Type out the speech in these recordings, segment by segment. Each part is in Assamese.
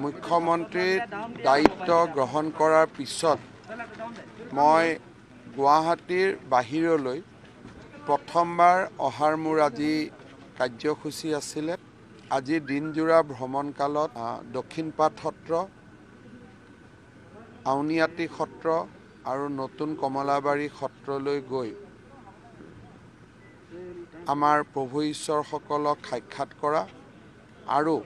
মুখ্যমন্ত্ৰীৰ দায়িত্ব গ্ৰহণ কৰাৰ পিছত মই গুৱাহাটীৰ বাহিৰলৈ প্ৰথমবাৰ অহাৰ মোৰ আজি কাৰ্যসূচী আছিলে। আজি দিনজোৰা ভ্ৰমণকালত দক্ষিণপাট সত্ৰ, আউনীআটী সত্ৰ আৰু নতুন কমলাবাৰী সত্ৰলৈ গৈ আমাৰ প্ৰভু ঈশ্বৰসকলক সাক্ষাৎ কৰা আৰু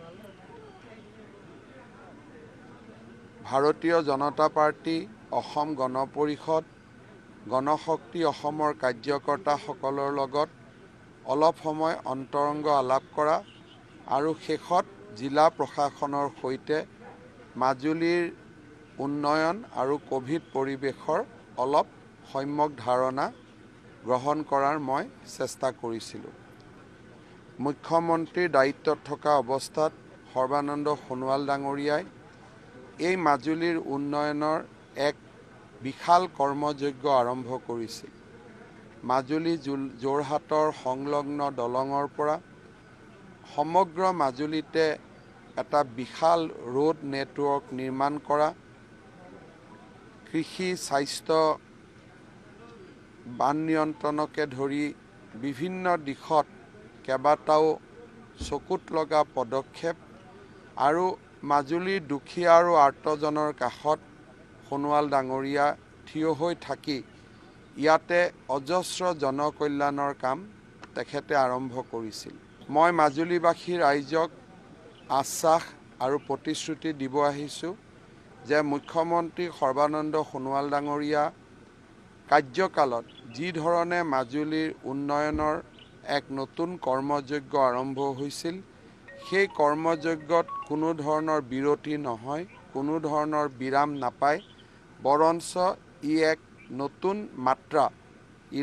ভাৰতীয় জনতা পাৰ্টি, অসম গণ পৰিষদ, গণশক্তি অসমৰ কাৰ্যকৰ্তাসকলৰ লগত অলপ সময় অন্তৰংগ আলাপ কৰা আৰু শেষত জিলা প্ৰশাসনৰ সৈতে মাজুলীৰ উন্নয়ন আৰু ক'ভিড পৰিৱেশৰ অলপ সম্যক ধাৰণা গ্ৰহণ কৰাৰ মই চেষ্টা কৰিছিলোঁ। মুখ্যমন্ত্ৰীৰ দায়িত্বত থকা অৱস্থাত সৰ্বানন্দ সোণোৱাল ডাঙৰীয়াই এই মাজুলীৰ উন্নয়নৰ এক বিশাল কৰ্মযজ্ঞ আৰম্ভ কৰিছিল। মাজুলী যোৰহাটৰ সংলগ্ন দলঙৰ পৰা সমগ্ৰ মাজুলীতে এটা বিশাল ৰোড নেটৱৰ্ক নিৰ্মাণ কৰা, কৃষি, স্বাস্থ্য, বান নিয়ন্ত্ৰণকে ধৰি বিভিন্ন দিশত কেইবাটাও চকুত লগা পদক্ষেপ আৰু মাজুলীৰ দুখীয়া আৰু আৰ্তজনৰ কাষত সোণোৱাল ডাঙৰীয়া থিয় হৈ থাকি ইয়াতে অজস্ৰ জনকল্যাণৰ কাম তেখেতে আৰম্ভ কৰিছিল। মই মাজুলীবাসী ৰাইজক আশ্বাস আৰু প্ৰতিশ্ৰুতি দিব আহিছোঁ যে মুখ্যমন্ত্ৰী সৰ্বানন্দ সোণোৱাল ডাঙৰীয়া কাৰ্যকালত যি ধৰণে মাজুলীৰ উন্নয়নৰ এক নতুন কৰ্মযজ্ঞ আৰম্ভ হৈছিল, সেই কৰ্মযজ্ঞত কোনো ধৰণৰ বিৰতি নহয়, কোনো ধৰণৰ বিৰাম নাপায়, বৰঞ্চ ই এক নতুন মাত্ৰা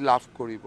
লাভ কৰিব।